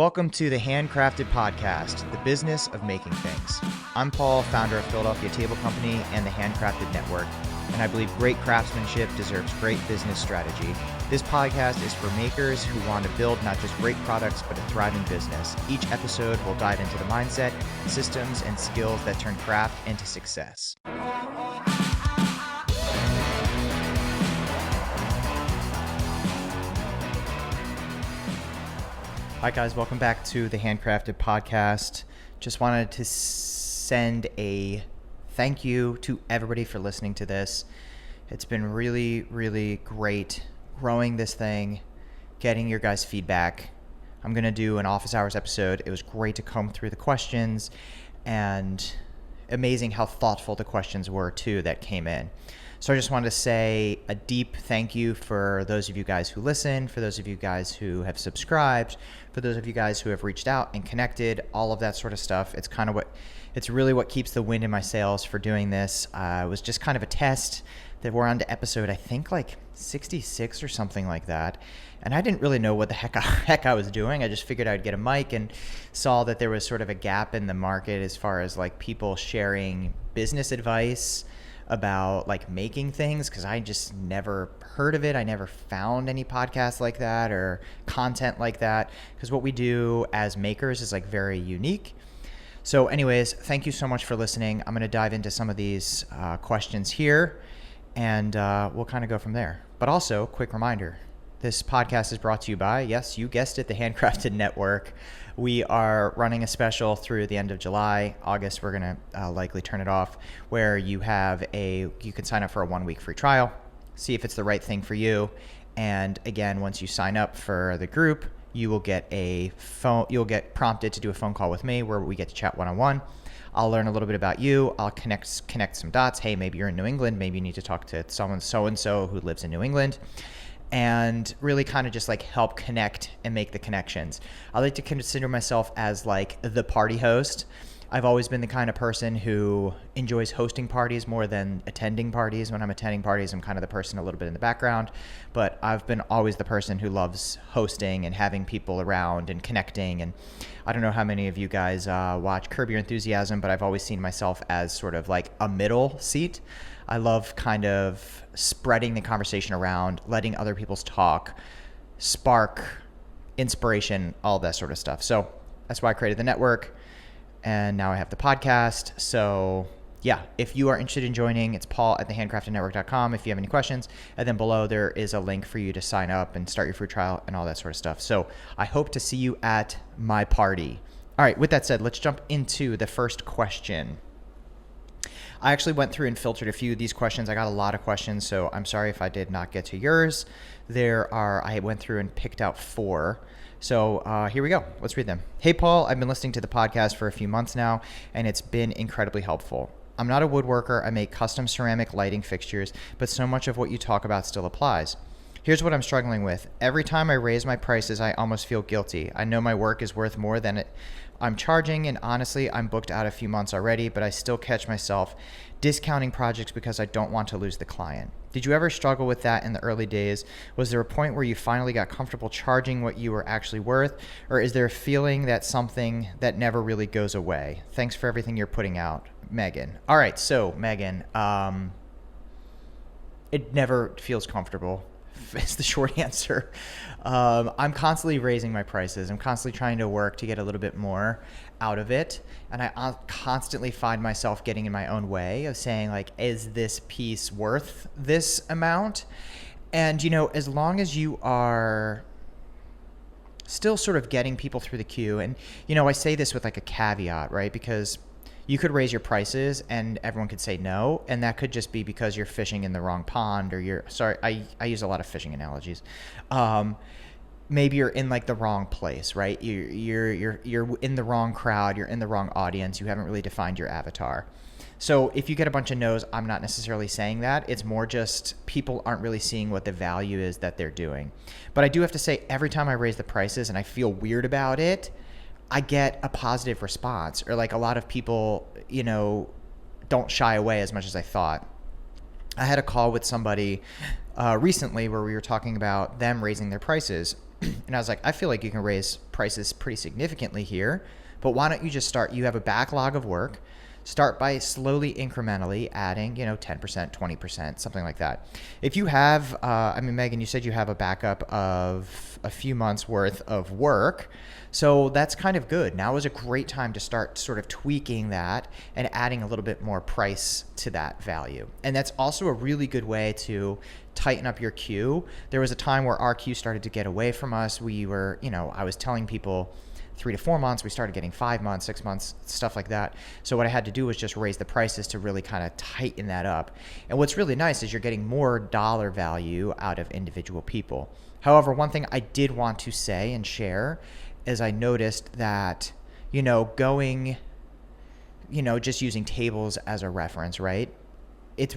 Welcome to the Handcrafted Podcast, the business of making things. I'm Paul, founder of Philadelphia Table Company and the Handcrafted Network, and I believe great craftsmanship deserves great business strategy. This podcast is for makers who want to build not just great products, but a thriving business. Each episode will dive into the mindset, systems, and skills that turn craft into success. Hi guys, welcome back to the Handcrafted Podcast. Just wanted to send a thank you to everybody for listening to this. It's been really, really great growing this thing, getting your guys' feedback. I'm going to do an office hours episode. It was great to comb through the questions, and amazing how thoughtful the questions were too that came in. So I just wanted to say a deep thank you for those of you guys who listen, for those of you guys who have subscribed, for those of you guys who have reached out and connected, all of that sort of stuff. It's really what keeps the wind in my sails for doing this. It was just kind of a test that we're on to episode, I think like 66 or something like that. And I didn't really know what the heck I was doing. I just figured I'd get a mic and saw that there was sort of a gap in the market as far as like people sharing business advice about like making things, because I just never heard of it. I never found any podcasts like that or content like that, because what we do as makers is like very unique. So anyways, thank you so much for listening. I'm going to dive into some of these questions here, and we'll kind of go from there. But also, quick reminder, this podcast is brought to you by, yes, you guessed it, the Handcrafted Network. We are running a special through the end of July. August, we're going to likely turn it off, where you can sign up for a 1-week free trial, see if it's the right thing for you. And again, once you sign up for the group, you'll get prompted to do a phone call with me where we get to chat one-on-one. I'll learn a little bit about you. I'll connect some dots. Hey, maybe you're in New England. Maybe you need to talk to someone so-and-so who lives in New England. And really kind of just like help connect and make the connections. I like to consider myself as like the party host. I've always been the kind of person who enjoys hosting parties more than attending parties. When I'm attending parties, I'm kind of the person a little bit in the background, but I've been always the person who loves hosting and having people around and connecting. And I don't know how many of you guys watch Curb Your Enthusiasm, but I've always seen myself as sort of like a middle seat. I love kind of spreading the conversation around, letting other people's talk spark inspiration, all that sort of stuff. So that's why I created the network, and now I have the podcast. So yeah, if you are interested in joining, it's paul@thehandcraftednetwork.com if you have any questions. And then below there is a link for you to sign up and start your free trial and all that sort of stuff. So I hope to see you at my party. All right, with that said, let's jump into the first question. I actually went through and filtered a few of these questions. I got a lot of questions, so I'm sorry if I did not get to yours. I went through and picked out 4. So here we go. Let's read them. Hey, Paul, I've been listening to the podcast for a few months now, and it's been incredibly helpful. I'm not a woodworker. I make custom ceramic lighting fixtures, but so much of what you talk about still applies. Here's what I'm struggling with. Every time I raise my prices, I almost feel guilty. I know my work is worth more than I'm charging, and honestly, I'm booked out a few months already, but I still catch myself discounting projects because I don't want to lose the client. Did you ever struggle with that in the early days? Was there a point where you finally got comfortable charging what you were actually worth, or is there a feeling that something that never really goes away? Thanks for everything you're putting out, Megan. All right, so Megan, it never feels comfortable. Is the short answer. I'm constantly raising my prices. I'm constantly trying to work to get a little bit more out of it. And I constantly find myself getting in my own way of saying like, is this piece worth this amount? And, as long as you are still sort of getting people through the queue, and, I say this with like a caveat, right? Because you could raise your prices and everyone could say no, and that could just be because you're fishing in the wrong pond, or I use a lot of fishing analogies. Maybe you're in like the wrong place, right? You're in the wrong crowd, you're in the wrong audience, you haven't really defined your avatar. So if you get a bunch of no's, I'm not necessarily saying that. It's more just people aren't really seeing what the value is that they're doing. But I do have to say, every time I raise the prices and I feel weird about it, I get a positive response, or like a lot of people, don't shy away as much as I thought. I had a call with somebody recently where we were talking about them raising their prices, And I was like, I feel like you can raise prices pretty significantly here, but why don't you just start? You have a backlog of work. Start by slowly, incrementally adding, 10%, 20%, something like that. If you have, Megan, you said you have a backup of a few months worth of work. So that's kind of good. Now is a great time to start sort of tweaking that and adding a little bit more price to that value. And that's also a really good way to tighten up your queue. There was a time where our queue started to get away from us. We were, I was telling people 3 to 4 months, we started getting 5 months, 6 months, stuff like that. So what I had to do was just raise the prices to really kind of tighten that up. And what's really nice is you're getting more dollar value out of individual people. However, one thing I did want to say and share is I noticed that, going, just using tables as a reference, right? It's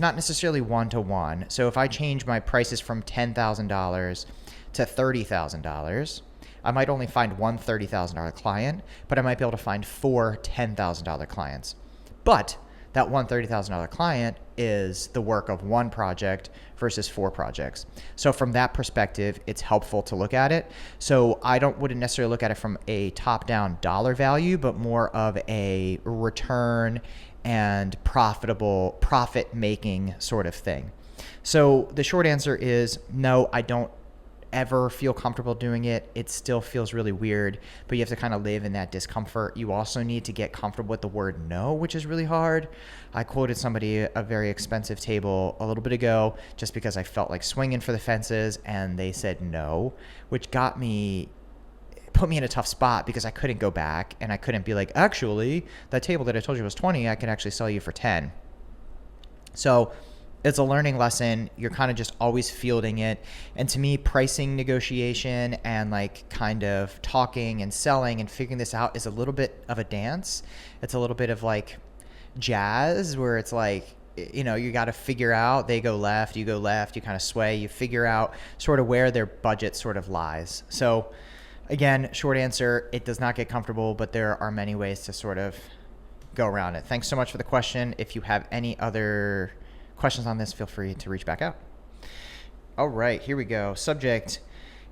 not necessarily one-to-one. So if I change my prices from $10,000 to $30,000, I might only find one $30,000 client, but I might be able to find 4 $10,000 clients. But that one $30,000 client is the work of one project versus 4 projects. So from that perspective, it's helpful to look at it. So I wouldn't necessarily look at it from a top-down dollar value, but more of a return and profit-making sort of thing. So the short answer is no, I don't ever feel comfortable doing it. It still feels really weird, but you have to kind of live in that discomfort. You also need to get comfortable with the word no, which is really hard. I quoted somebody a very expensive table a little bit ago just because I felt like swinging for the fences, and they said no, which put me in a tough spot because I couldn't go back and I couldn't be like, actually, that table that I told you was 20, I can actually sell you for 10. So it's a learning lesson. You're kind of just always fielding it. And to me, pricing negotiation and like kind of talking and selling and figuring this out is a little bit of a dance. It's a little bit of like jazz where it's like, you got to figure out, they go left, you kind of sway, you figure out sort of where their budget sort of lies. So again, short answer, it does not get comfortable, but there are many ways to sort of go around it. Thanks so much for the question. If you have any other questions on this, feel free to reach back out. All right, here we go. Subject: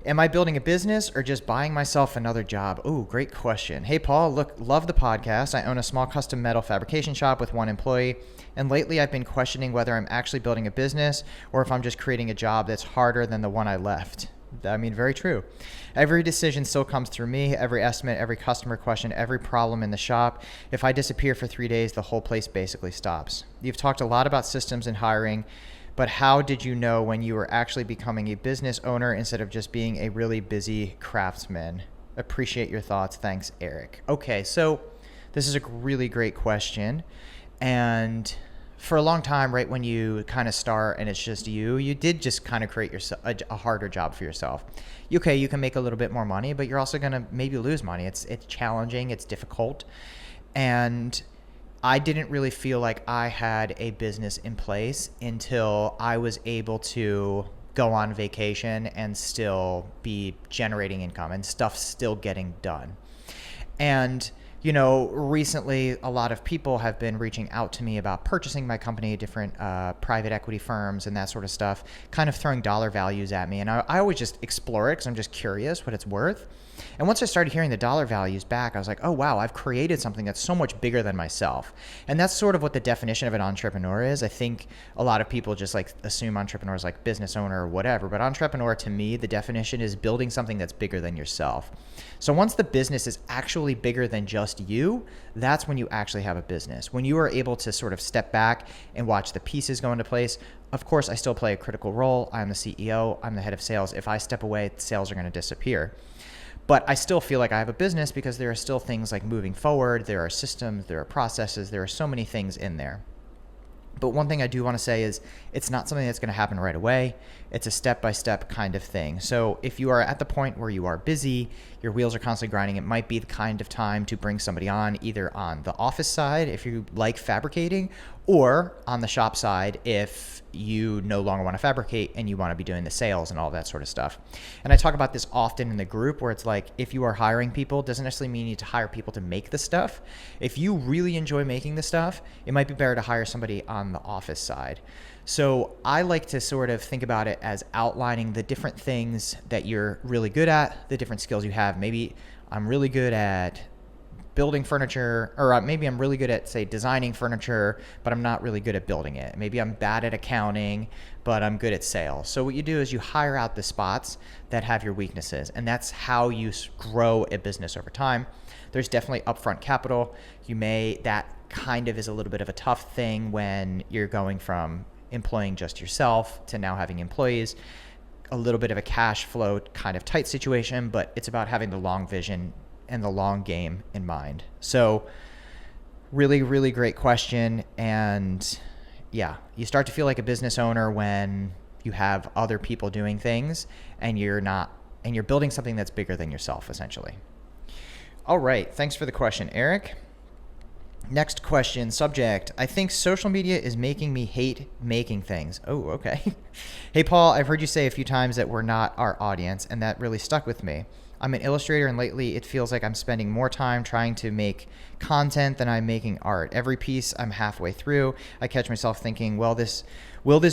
am I building a business or just buying myself another job? Oh, great question. Hey, Paul, love the podcast. I own a small custom metal fabrication shop with 1 employee, and lately I've been questioning whether I'm actually building a business or if I'm just creating a job that's harder than the one I left. Very true. Every decision still comes through me, every estimate, every customer question, every problem in the shop. If I disappear for 3 days, the whole place basically stops. You've talked a lot about systems and hiring, but how did you know when you were actually becoming a business owner instead of just being a really busy craftsman? Appreciate your thoughts. Thanks, Eric. Okay, so this is a really great question. And for a long time, right when you kind of start and it's just you did just kind of create yourself a harder job for yourself. Okay, you can make a little bit more money, but you're also going to maybe lose money. It's challenging, it's difficult. And I didn't really feel like I had a business in place until I was able to go on vacation and still be generating income and stuff still getting done. And recently a lot of people have been reaching out to me about purchasing my company, different private equity firms and that sort of stuff, kind of throwing dollar values at me. And I always just explore it because I'm just curious what it's worth. And once I started hearing the dollar values back, I was like, oh, wow, I've created something that's so much bigger than myself. And that's sort of what the definition of an entrepreneur is. I think a lot of people just like assume entrepreneurs like business owner or whatever. But entrepreneur, to me, the definition is building something that's bigger than yourself. So once the business is actually bigger than just you, that's when you actually have a business. When you are able to sort of step back and watch the pieces go into place. Of course, I still play a critical role. I'm the CEO. I'm the head of sales. If I step away, sales are going to disappear. But I still feel like I have a business because there are still things like moving forward. There are systems, there are processes, there are so many things in there. But one thing I do want to say is it's not something that's going to happen right away. It's a step-by-step kind of thing. So if you are at the point where you are busy, your wheels are constantly grinding, it might be the kind of time to bring somebody on, either on the office side if you like fabricating, or on the shop side if you no longer want to fabricate and you want to be doing the sales and all that sort of stuff. And I talk about this often in the group, where it's like, if you are hiring people, it doesn't necessarily mean you need to hire people to make the stuff. If you really enjoy making the stuff, it might be better to hire somebody on the office side. So I like to sort of think about it as outlining the different things that you're really good at, the different skills you have. Maybe I'm really good at building furniture, or maybe I'm really good at, say, designing furniture, but I'm not really good at building it. Maybe I'm bad at accounting, but I'm good at sales. So what you do is you hire out the spots that have your weaknesses, and that's how you grow a business over time. There's definitely upfront capital. That kind of is a little bit of a tough thing when you're going from employing just yourself to now having employees. A little bit of a cash flow kind of tight situation, but it's about having the long vision and the long game in mind. So really, really great question. And yeah, you start to feel like a business owner when you have other people doing things and you're building something that's bigger than yourself, essentially. All right. Thanks for the question, Eric. Next question, subject: I think social media is making me hate making things. Oh, okay. Hey, Paul, I've heard you say a few times that we're not our audience, and that really stuck with me. I'm an illustrator, and lately it feels like I'm spending more time trying to make content than I'm making art. Every piece I'm halfway through, I catch myself thinking, will this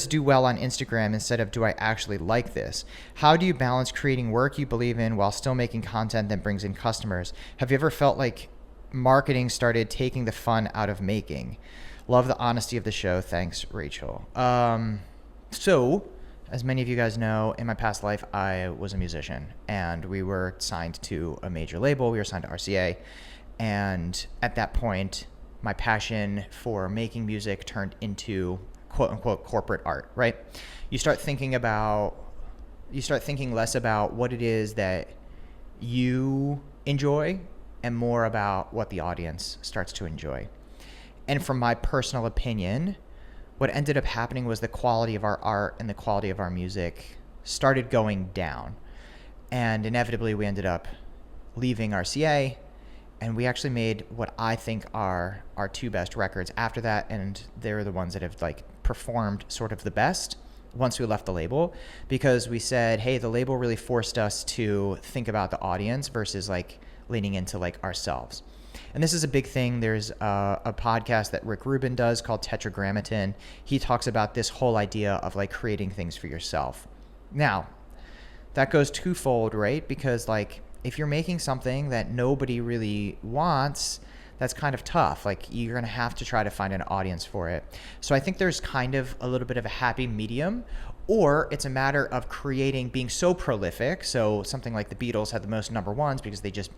do well on Instagram, instead of, do I actually like this? How do you balance creating work you believe in while still making content that brings in customers? Have you ever felt like marketing started taking the fun out of making? Love the honesty of the show. Thanks, Rachel. So as many of you guys know, in my past life, I was a musician, and we were signed to a major label. We were signed to RCA. And at that point, my passion for making music turned into quote unquote corporate art, right? You start thinking less about what it is that you enjoy and more about what the audience starts to enjoy. And from my personal opinion, what ended up happening was the quality of our art and the quality of our music started going down. And inevitably, we ended up leaving RCA, and we actually made what I think are our two best records after that, and they're the ones that have performed sort of the best once we left the label, because we said, hey, the label really forced us to think about the audience versus leaning into ourselves. And this is a big thing. There's a podcast that Rick Rubin does called Tetragrammaton. He talks about this whole idea of creating things for yourself. Now, that goes twofold, right? Because if you're making something that nobody really wants, that's kind of tough. You're going to have to try to find an audience for it. So I think there's kind of a little bit of a happy medium, or it's a matter of being so prolific. So something like the Beatles had the most number ones because they just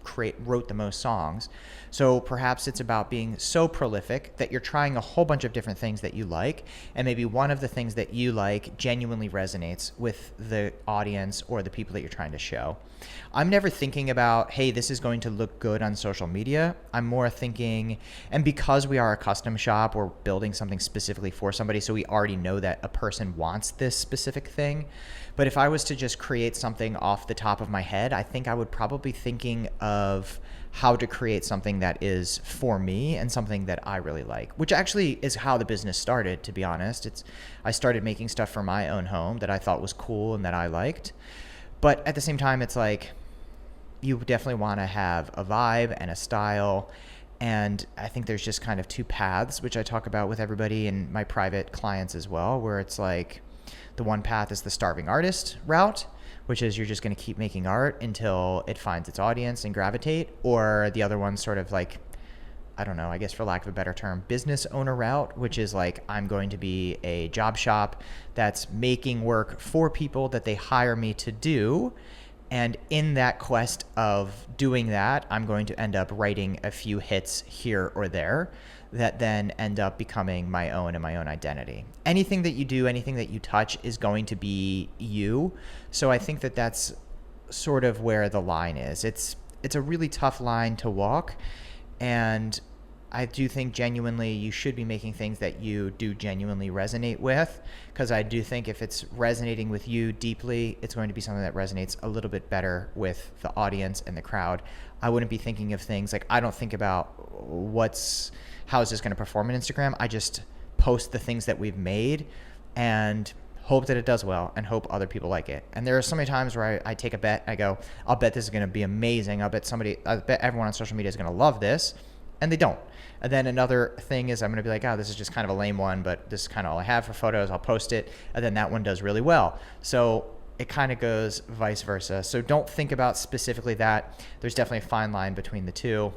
wrote the most songs. So perhaps it's about being so prolific that you're trying a whole bunch of different things that you like, and maybe one of the things that you like genuinely resonates with the audience or the people that you're trying to show. I'm never thinking about, hey, this is going to look good on social media. I'm more thinking, and because we are a custom shop, we're building something specifically for somebody, so we already know that a person wants this specific thing. But if I was to just create something off the top of my head, I think I would probably be thinking of how to create something that is for me and something that I really like, which actually is how the business started, to be honest. I started making stuff for my own home that I thought was cool and that I liked. But at the same time, it's you definitely want to have a vibe and a style. And I think there's just kind of two paths, which I talk about with everybody and my private clients as well, where it's the one path is the starving artist route, which is you're just going to keep making art until it finds its audience and gravitate. Or the other one's sort of I don't know, I guess for lack of a better term, business owner route, which is I'm going to be a job shop that's making work for people that they hire me to do. And in that quest of doing that, I'm going to end up writing a few hits here or there that then end up becoming my own and my own identity. Anything that you do, anything that you touch is going to be you. So I think that that's sort of where the line is. It's a really tough line to walk. And I do think genuinely you should be making things that you do genuinely resonate with, because I do think if it's resonating with you deeply, it's going to be something that resonates a little bit better with the audience and the crowd. I wouldn't be thinking of things I don't think about how is this going to perform on Instagram. I just post the things that we've made and hope that it does well and hope other people like it. And there are so many times where I take a bet. I go, I'll bet this is going to be amazing. I bet everyone on social media is going to love this. And they don't. And then another thing is I'm going to be like, oh, this is just kind of a lame one, but this is kind of all I have for photos. I'll post it. And then that one does really well. So it kind of goes vice versa. So don't think about specifically that. There's definitely a fine line between the two.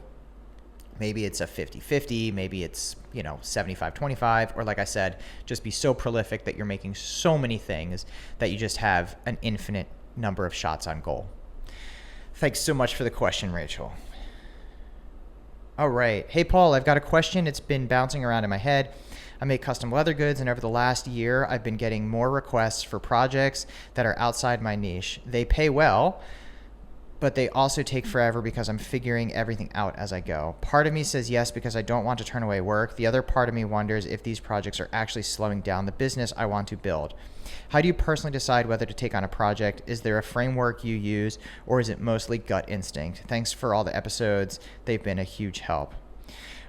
Maybe it's a 50-50, maybe it's, 75-25, or like I said, just be so prolific that you're making so many things that you just have an infinite number of shots on goal. Thanks so much for the question, Rachel. All right. Hey, Paul, I've got a question. It's been bouncing around in my head. I make custom leather goods, and over the last year, I've been getting more requests for projects that are outside my niche. They pay well, but they also take forever because I'm figuring everything out as I go. Part of me says yes because I don't want to turn away work. The other part of me wonders if these projects are actually slowing down the business I want to build. How do you personally decide whether to take on a project? Is there a framework you use, or is it mostly gut instinct? Thanks for all the episodes. They've been a huge help.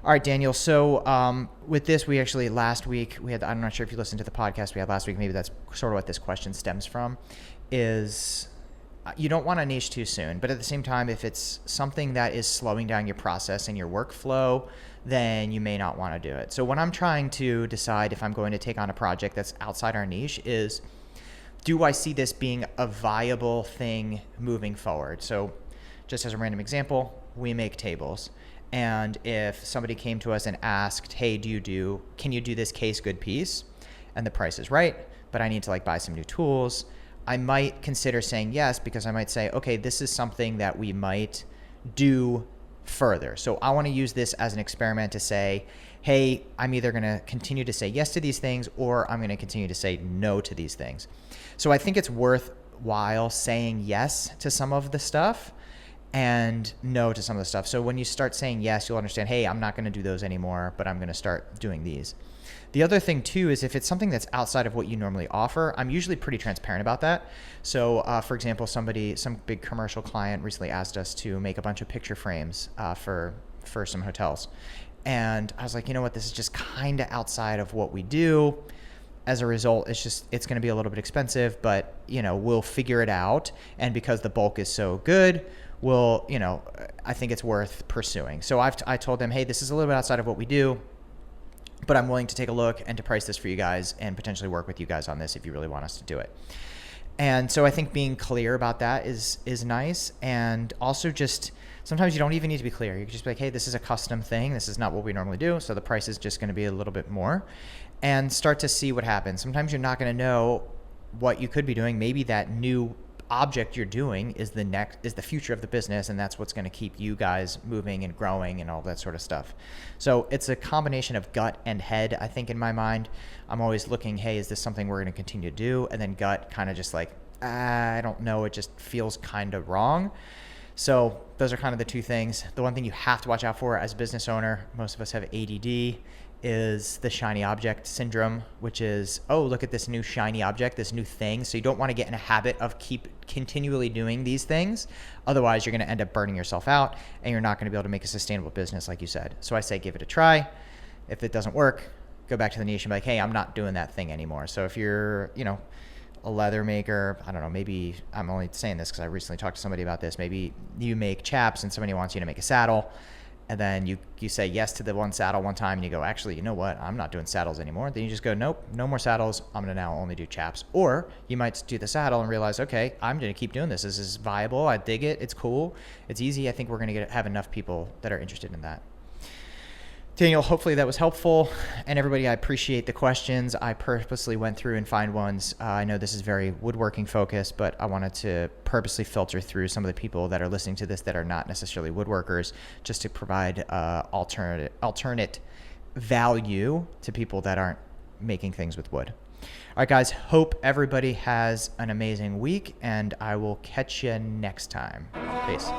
All right, Daniel. So with this, we actually last week, I'm not sure if you listened to the podcast we had last week, maybe that's sort of what this question stems from, is you don't want to niche too soon, but at the same time, if it's something that is slowing down your process and your workflow, then you may not want to do it. So when I'm trying to decide if I'm going to take on a project that's outside our niche is, do I see this being a viable thing moving forward? So just as a random example, we make tables. And if somebody came to us and asked, hey, can you do this case good piece? And the price is right, but I need to buy some new tools. I might consider saying yes, because I might say, okay, this is something that we might do further. So I want to use this as an experiment to say, hey, I'm either going to continue to say yes to these things, or I'm going to continue to say no to these things. So I think it's worthwhile saying yes to some of the stuff and no to some of the stuff. So when you start saying yes, you'll understand, hey, I'm not going to do those anymore, but I'm going to start doing these. The other thing too is if it's something that's outside of what you normally offer, I'm usually pretty transparent about that. So for example, some big commercial client recently asked us to make a bunch of picture frames for some hotels. And I was like, you know what, this is just kind of outside of what we do. As a result, it's going to be a little bit expensive, but we'll figure it out. And because the bulk is so good, I think it's worth pursuing. So I told them, hey, this is a little bit outside of what we do, but I'm willing to take a look and to price this for you guys and potentially work with you guys on this if you really want us to do it. And so I think being clear about that is nice. And also just sometimes you don't even need to be clear. You can just be like, hey, this is a custom thing. This is not what we normally do. So the price is just going to be a little bit more, and start to see what happens. Sometimes you're not going to know what you could be doing. Maybe that new object you're doing is the future of the business, and that's what's going to keep you guys moving and growing and all that sort of stuff. So it's a combination of gut and head. I think in my mind, I'm always looking, hey, is this something we're going to continue to do? And then gut kind of just I don't know, it just feels kind of wrong. So those are kind of the two things. The one thing you have to watch out for as a business owner, most of us have ADD, is the shiny object syndrome, which is, oh, look at this new shiny object, this new thing. So you don't want to get in a habit of continually doing these things. Otherwise, you're going to end up burning yourself out, and you're not going to be able to make a sustainable business, like you said. So I say give it a try. If it doesn't work, go back to the niche and be like, hey, I'm not doing that thing anymore. So if you're, a leather maker, I don't know, maybe I'm only saying this because I recently talked to somebody about this. Maybe you make chaps and somebody wants you to make a saddle. And then you say yes to the one saddle one time and you go, actually, you know what? I'm not doing saddles anymore. Then you just go, nope, no more saddles. I'm going to now only do chaps. Or you might do the saddle and realize, okay, I'm going to keep doing this. This is viable. I dig it. It's cool. It's easy. I think we're going to have enough people that are interested in that. Daniel, hopefully that was helpful. And everybody, I appreciate the questions. I purposely went through and find ones. I know this is very woodworking focused, but I wanted to purposely filter through some of the people that are listening to this that are not necessarily woodworkers, just to provide alternate value to people that aren't making things with wood. All right, guys, hope everybody has an amazing week, and I will catch you next time. Peace.